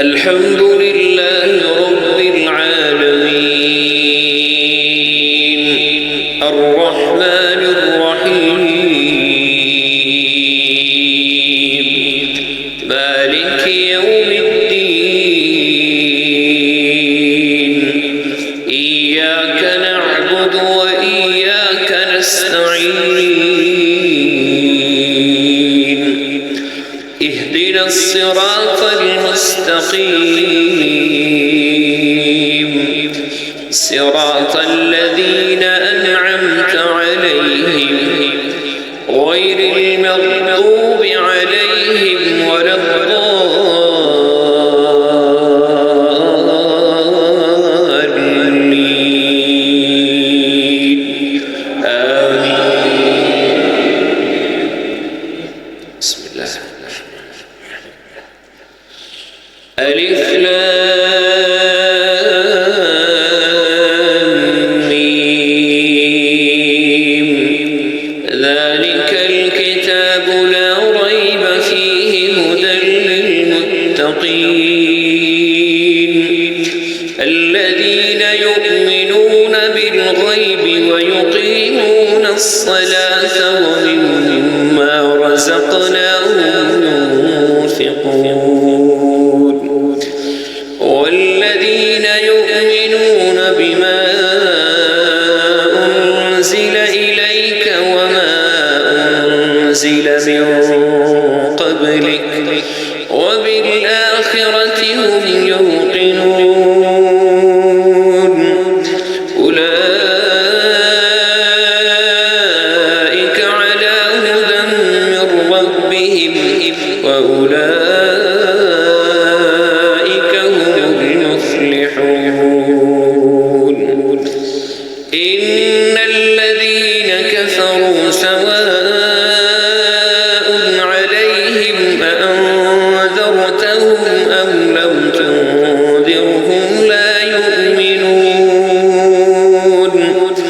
الحمد لله رب العالمين الرحمن الرحيم مالك يوم الدين إياك نعبد وإياك نستعين اهدنا الصراط المستقيم صراط الذين أنعمت عليهم غير المغضوب عليهم ولا الضالين آمين. بسم الله ألف لام ميم ذلك الكتاب لا ريب فيه هدى للمتقين الذين يؤمنون بالغيب ويقيمون الصلاة ومما رزقناهم ينفقون والذين يؤمنون بما أنزل إليك وما أنزل من قبلك وبالآخرة هم يوقنون أولئك على هدى من ربهم وأولئك هم المفلحون إن الذين كفروا سواء عليهم أأنذرتهم أم لم تنذرهم لا يؤمنون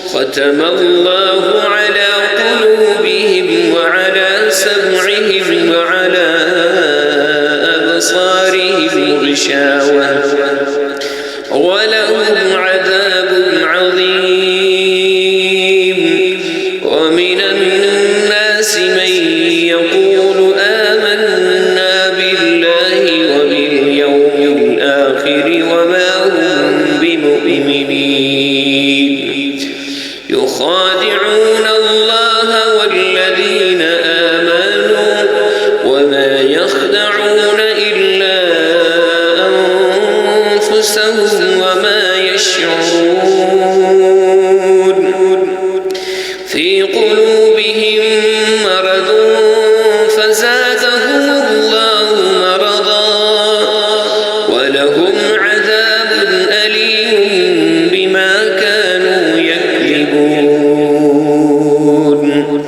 ختم الله على قلوبهم وعلى سمعهم وعلى أبصارهم غشاوة ولهم عذاب عظيم ومن الناس من يقول آمنا بالله وباليوم الآخر وما هم بمؤمنين يخادعون الله والذين آمنوا وما يخدعون إلا أنفسهم وما يشعرون في قلوبهم مرض فزادهم الله مرضا ولهم عذاب أليم بما كانوا يكذبون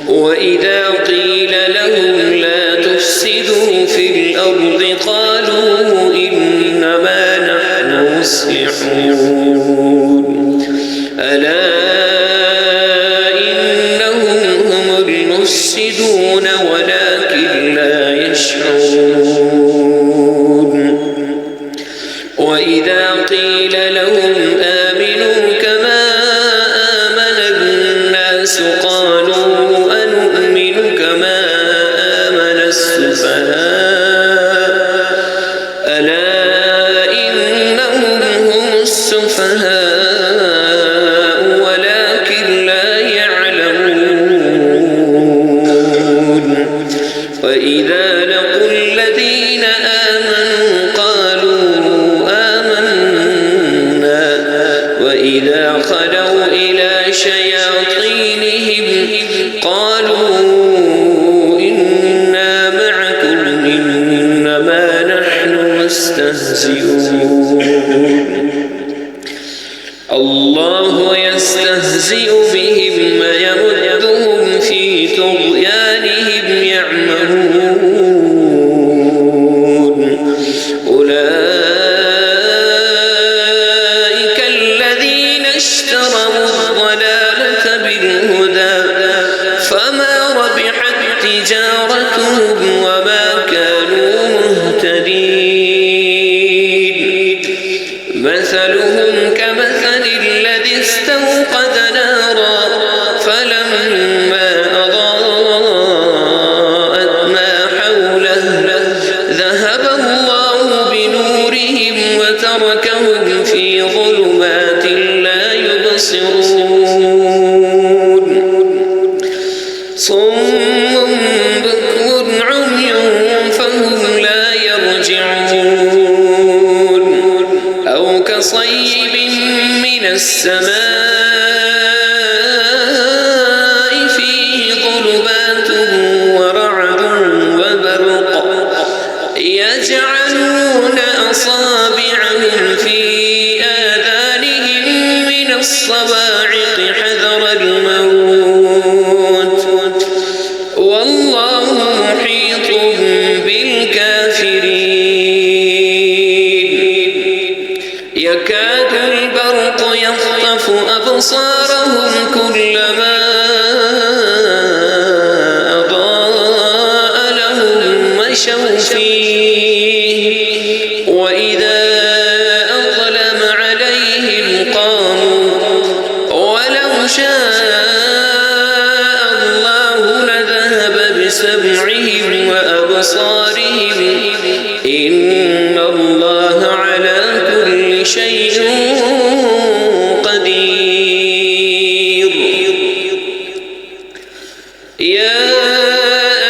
وإذا قيل لهم لا تفسدوا في الأرض قالوا إنما نحن مصلحون ألا إنهم هم المفسدون ولكن لا يشعرون وإذا قيل لهم آمنوا كما آمن الناس قالوا أنؤمن كما آمن السفهاء ألا إنهم هم السفهاء ولكن لا يعلمون وإذا لقوا الذين آمنوا قالوا آمنا وإذا خلوا إلى شياطينهم قالوا إنا معكم إنما نحن مستهزئون الله يستهزئ بهم ويمدهم في طغيانهم يعمهون أولئك الذين اشتروا الضلالة بالهدى فما ربحت تجارتهم وما كانوا مهتدين يرجعون أو كصيب من السماء فيه ظلمات ورعد وبرق يجعلون أصابعهم في آذانهم من الصواعق حذر الموت والله محيط بالكافرين يكاد البرق يخطف أبصارهم كلما أضاء لهم مشوا فيه وإذا أظلم عليهم قاموا ولو شاء الله لذهب بسمعهم وأبصارهم إن الله على كل شيء قدير يا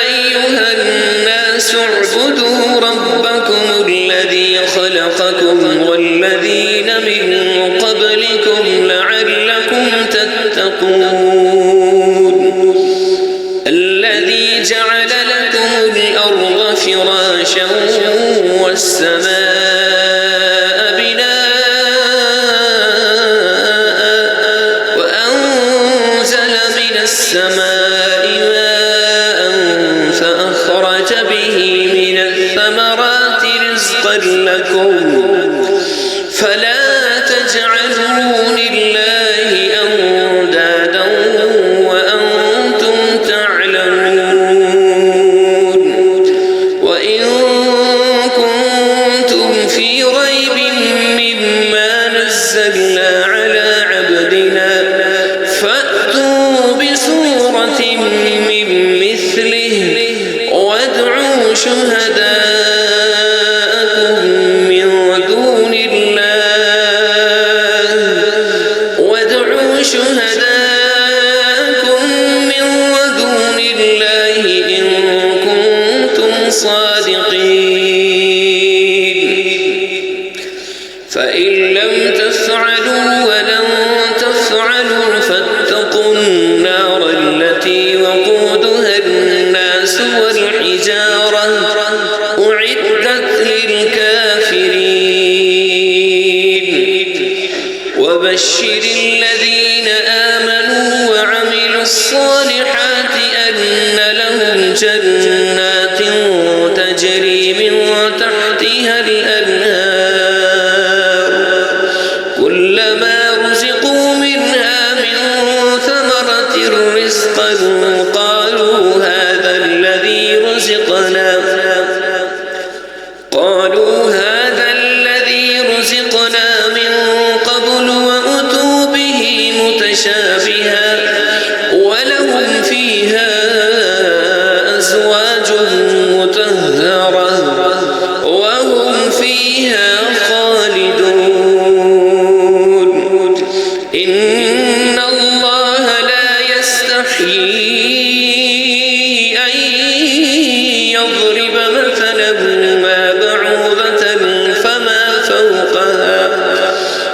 أيها الناس اعبدوا ربكم الذي خلقكم والذين من قبلكم لعلكم تتقون الذي جعل لكم الأرض فراشا والسماء بناء وأنزل من السماء ماء فأخرج به من الثمرات رزقا لكم فلا تجعلوا لله أندادا وأنتم تعلمون وإن كنتم في ريب مما نزلنا على عبدنا فأتوا بسورة من مثله وادعوا شهداءكم من دون الله إن كنتم صادقين فإن لم تفعلوا ولن تفعلوا فاتقوا النار التي وقودها الناس والحجارة أعدت للكافرين وبشر الذين آمنوا وعملوا الصالحات أن لهم جنات تجري من تحتها الأنهار كلما رزقوا منها من ثمرة رزقا قالوا هذا الذي رزقنا من قبل وأتوا به متشابها ولهم فيها أزواج مطهرة وهم فيها خالدون إن الله لا يستحيي أن يضرب مثلا ما بعوضة فما فوقها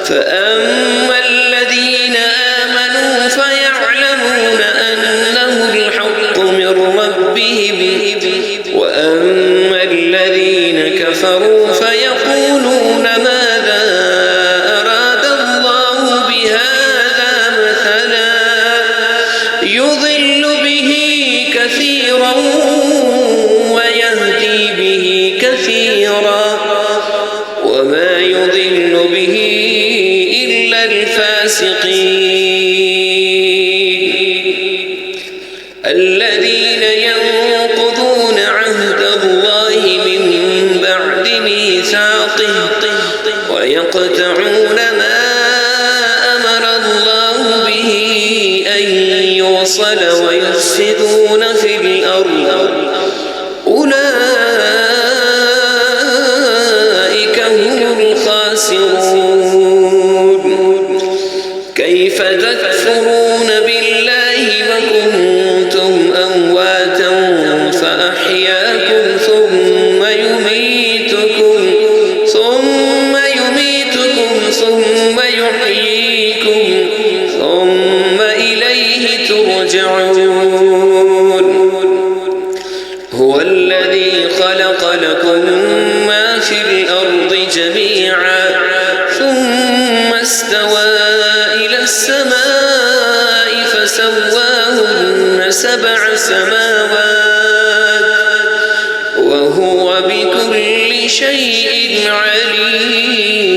فأما الذين آمنوا فيعلمون أنه الحق من ربهم وأما الذين كفروا فيقولون ماذا أراد الله بهذا مثلا يضل به كثيرا ويهدي به كثيرا وما يضل به إلا الفاسقين الذين ينقضون عهد الله من بعد ميثاقه ويقطعون ما أمر الله به أن يوصل ويفسدون في الأرض أولئك هم الخاسرون كيف تكفرون بالله وكنتم أمواتا فأحياكم ثم يميتكم استوى إلى السماء فسواهن 7 سماوات وهو بكل شيء عليم.